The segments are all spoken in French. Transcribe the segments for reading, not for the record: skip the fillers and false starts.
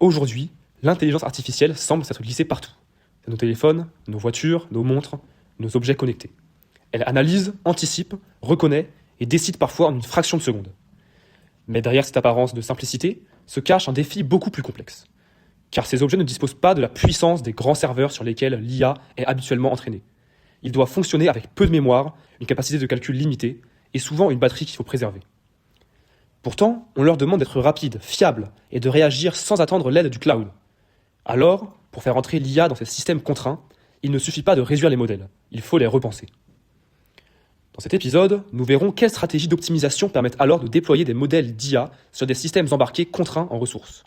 Aujourd'hui, l'intelligence artificielle semble s'être glissée partout. Nos téléphones, nos voitures, nos montres, nos objets connectés. Elle analyse, anticipe, reconnaît et décide parfois en une fraction de seconde. Mais derrière cette apparence de simplicité se cache un défi beaucoup plus complexe. Car ces objets ne disposent pas de la puissance des grands serveurs sur lesquels l'IA est habituellement entraînée. Ils doivent fonctionner avec peu de mémoire, une capacité de calcul limitée et souvent une batterie qu'il faut préserver. Pourtant, on leur demande d'être rapides, fiables et de réagir sans attendre l'aide du cloud. Alors, pour faire entrer l'IA dans ces systèmes contraints, il ne suffit pas de réduire les modèles, il faut les repenser. Dans cet épisode, nous verrons quelles stratégies d'optimisation permettent alors de déployer des modèles d'IA sur des systèmes embarqués contraints en ressources.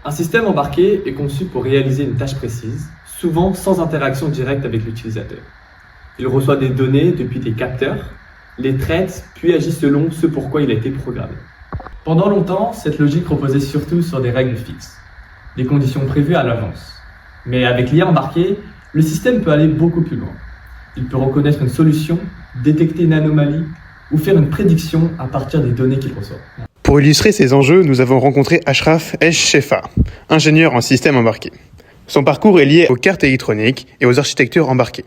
Un système embarqué est conçu pour réaliser une tâche précise, souvent sans interaction directe avec l'utilisateur. Il reçoit des données depuis des capteurs, les traite, puis agit selon ce pourquoi il a été programmé. Pendant longtemps, cette logique reposait surtout sur des règles fixes, des conditions prévues à l'avance. Mais avec l'IA embarquée, le système peut aller beaucoup plus loin. Il peut reconnaître une solution, détecter une anomalie ou faire une prédiction à partir des données qu'il reçoit. Pour illustrer ces enjeux, nous avons rencontré Ashraf Esh-Shefa, ingénieur en système embarqué. Son parcours est lié aux cartes électroniques et aux architectures embarquées.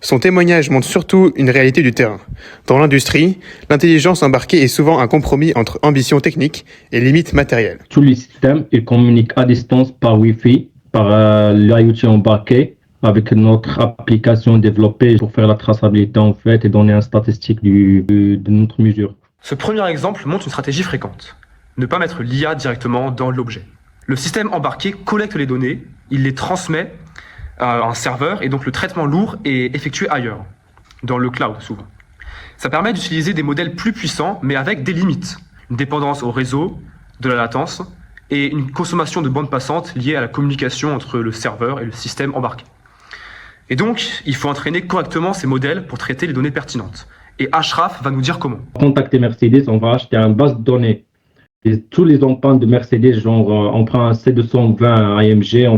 Son témoignage montre surtout une réalité du terrain. Dans l'industrie, l'intelligence embarquée est souvent un compromis entre ambition technique et limites matérielles. Tous les systèmes ils communiquent à distance par Wi-Fi, par l'IoT embarqué, avec notre application développée pour faire la traçabilité en fait et donner un statistique de notre mesure. Ce premier exemple montre une stratégie fréquente. Ne pas mettre l'IA directement dans l'objet. Le système embarqué collecte les données, il les transmet à un serveur et donc le traitement lourd est effectué ailleurs, dans le cloud souvent. Ça permet d'utiliser des modèles plus puissants mais avec des limites. Une dépendance au réseau, de la latence et une consommation de bande passante liée à la communication entre le serveur et le système embarqué. Et donc, il faut entraîner correctement ces modèles pour traiter les données pertinentes. Et Ashraf va nous dire comment. Contacter Mercedes, on va acheter une base de données. Et tous les empreintes de Mercedes, genre on prend un C220 AMG,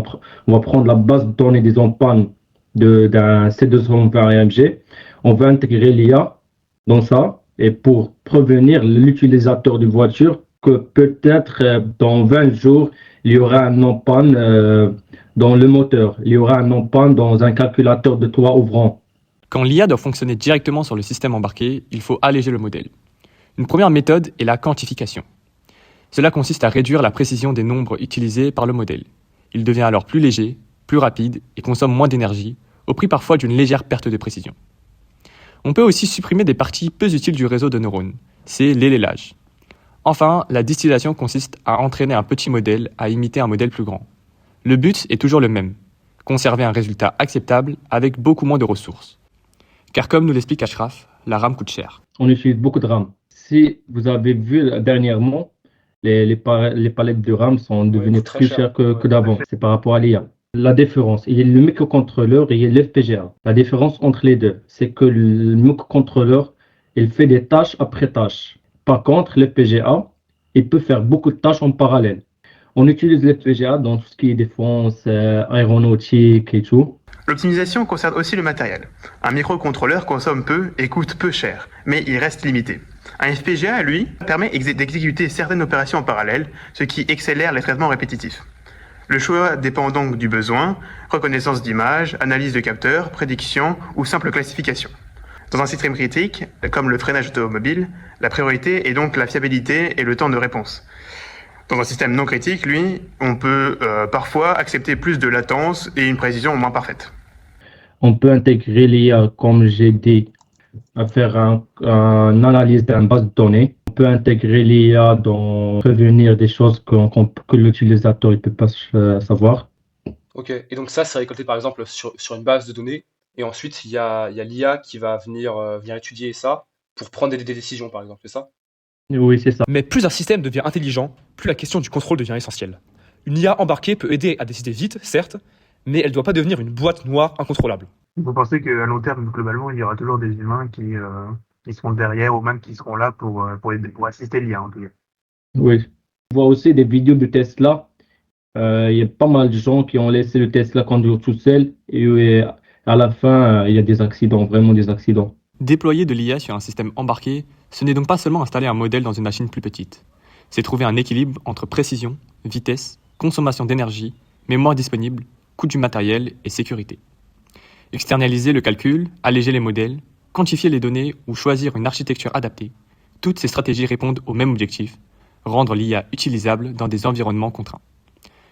on va prendre la base de données des empreintes d'un C220 AMG, on va intégrer l'IA dans ça et pour prévenir l'utilisateur de voiture que peut-être dans 20 jours, il y aura un empanne dans le moteur, il y aura un empanne dans un calculateur de toit ouvrant. Quand l'IA doit fonctionner directement sur le système embarqué, il faut alléger le modèle. Une première méthode est la quantification. Cela consiste à réduire la précision des nombres utilisés par le modèle. Il devient alors plus léger, plus rapide et consomme moins d'énergie, au prix parfois d'une légère perte de précision. On peut aussi supprimer des parties peu utiles du réseau de neurones. C'est l'élélage. Enfin, la distillation consiste à entraîner un petit modèle à imiter un modèle plus grand. Le but est toujours le même, conserver un résultat acceptable avec beaucoup moins de ressources. Car comme nous l'explique Ashraf, la RAM coûte cher. On utilise beaucoup de RAM. Si vous avez vu dernièrement, les palettes de RAM sont devenues plus chères que d'avant. C'est par rapport à l'IA. La différence, il y a le microcontrôleur et il y a l'FPGA. La différence entre les deux, c'est que le microcontrôleur, il fait des tâches après tâches. Par contre, l'FPGA, il peut faire beaucoup de tâches en parallèle. On utilise l'FPGA dans tout ce qui est défense, aéronautique et tout. L'optimisation concerne aussi le matériel. Un microcontrôleur consomme peu et coûte peu cher, mais il reste limité. Un FPGA, lui, permet d'exécuter certaines opérations en parallèle, ce qui accélère les traitements répétitifs. Le choix dépend donc du besoin, reconnaissance d'images, analyse de capteurs, prédiction ou simple classification. Dans un système critique, comme le freinage automobile, la priorité est donc la fiabilité et le temps de réponse. Dans un système non critique, lui, on peut parfois accepter plus de latence et une précision moins parfaite. On peut intégrer l'IA, comme j'ai dit, à faire une analyse d'une base de données. On peut intégrer l'IA dans prévenir des choses que l'utilisateur ne peut pas savoir. Ok, et donc ça, c'est récolté par exemple sur une base de données, et ensuite il y a l'IA qui va venir étudier ça pour prendre des décisions par exemple, c'est ça? Oui, c'est ça. Mais plus un système devient intelligent, plus la question du contrôle devient essentielle. Une IA embarquée peut aider à décider vite, certes, mais elle ne doit pas devenir une boîte noire incontrôlable. Vous pensez qu'à long terme, globalement, il y aura toujours des humains qui seront derrière ou même qui seront là pour assister l'IA en tout cas. Oui. On voit aussi des vidéos de Tesla. Il y a pas mal de gens qui ont laissé le Tesla conduire tout seul et à la fin, il y a des accidents, vraiment des accidents. Déployer de l'IA sur un système embarqué, ce n'est donc pas seulement installer un modèle dans une machine plus petite. C'est trouver un équilibre entre précision, vitesse consommation d'énergie, mémoire disponible, coût du matériel et sécurité. Externaliser le calcul, alléger les modèles, quantifier les données ou choisir une architecture adaptée, toutes ces stratégies répondent au même objectif, rendre l'IA utilisable dans des environnements contraints.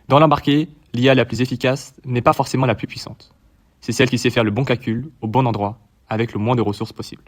Dans l'embarqué, l'IA la plus efficace n'est pas forcément la plus puissante. C'est celle qui sait faire le bon calcul au bon endroit, avec le moins de ressources possible.